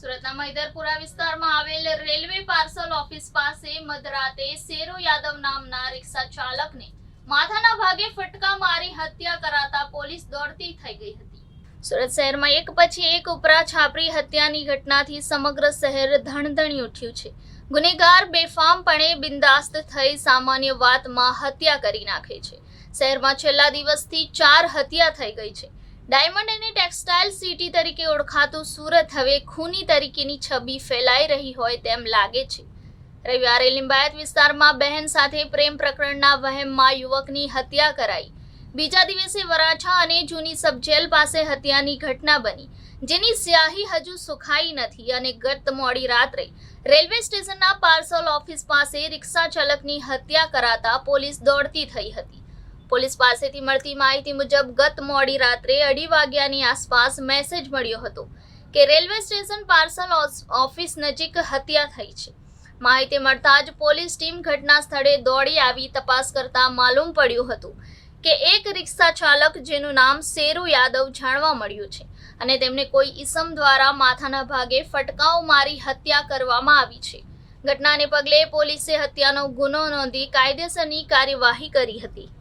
સુરતના મહિધરપુરા વિસ્તારમાં આવેલ રેલવે પાર્સલ ઓફિસ પાસે મધરાતે શેરુ યાદવ નામના રિક્ષા ચાલકને માથાના ભાગે ફટકા મારી હત્યા કરાતા પોલીસ દોડતી થઈ ગઈ હતી। સુરત શહેરમાં એક પછી એક ઉપરા છાપરી હત્યાની ઘટનાથી સમગ્ર શહેર ધણધણી ઉઠ્યું છે। ગુનેગાર બેફામપણે બિંદાસ્ત થઈ સામાન્ય વાતમાં હત્યા કરી નાખે છે। શહેરમાં છેલ્લા દિવસથી 4 હત્યા થઈ ગઈ છે। ડાયમંડ અને ટેક્સટાઇલ સિટી તરીકે ઓળખાતું સુરત હવે ખૂની તરીકેની છબી ફેલાઈ રહી હોય તેમ લાગે છે। રવિવારે લિંબાયત વિસ્તારમાં બહેન સાથે પ્રેમ પ્રકરણના વહેમમાં યુવકની હત્યા કરાઈ। બીજા દિવસે વરાછા અને જૂની સબજેલ પાસે હત્યાની ઘટના બની, જેની સ્યાહી હજુ સુખાઈ નથી અને ગત મોડી રાત્રે રેલવે સ્ટેશનના પાર્સલ ઓફિસ પાસે રિક્ષા ચાલકની હત્યા કરાતા પોલીસ દોડતી થઈ હતી। પોલીસ પાસેથી મળતી માહિતી મુજબ ગત મોડી રાત્રે 2:30 વાગ્યાની આસપાસ મેસેજ મળ્યો હતો કે રેલવે સ્ટેશન પાર્સલ ઓફિસ નજીક હત્યા થઈ છે। માહિતી મળતા જ પોલીસ ટીમ ઘટના સ્થળે દોડી આવી તપાસ કરતા માલુમ પડ્યું હતું કે એક રિક્ષા ચાલક જેનું નામ શેરુ યાદવ જાણવા મળ્યું છે અને તેમને કોઈ ઈસમ દ્વારા માથાના ભાગે ફટકાઓ મારી હત્યા કરવામાં આવી છે। ઘટનાને પગલે પોલીસે હત્યાનો ગુનો નોંધી કાયદેસરની કાર્યવાહી કરી હતી।